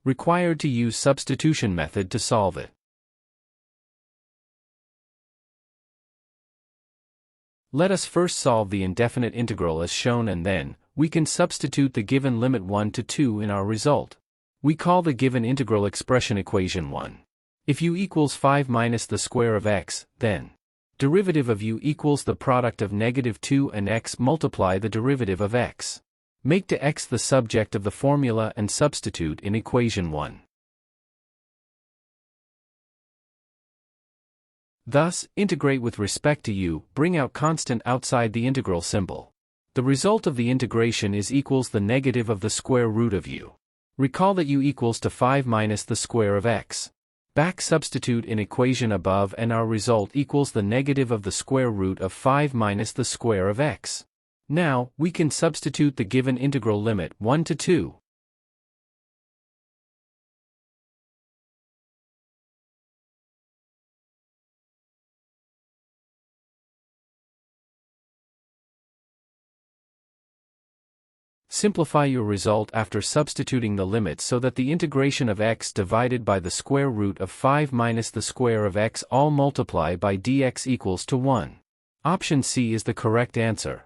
Required to use substitution method to solve it. Let us first solve the indefinite integral as shown, and then we can substitute the given limit 1 to 2 in our result. We call the given integral expression equation 1. If u equals 5 minus the square of x, then derivative of u equals the product of negative 2 and x multiply the derivative of x. Make to x the subject of the formula and substitute in equation 1. Thus, integrate with respect to u, bring out constant outside the integral symbol. The result of the integration is equals the negative of the square root of u. Recall that u equals to 5 minus the square of x. Back substitute in equation above and our result equals the negative of the square root of 5 minus the square of x. Now, we can substitute the given integral limit 1 to 2. Simplify your result after substituting the limits so that the integration of x divided by the square root of 5 minus the square of x all multiply by dx equals to 1. Option C is the correct answer.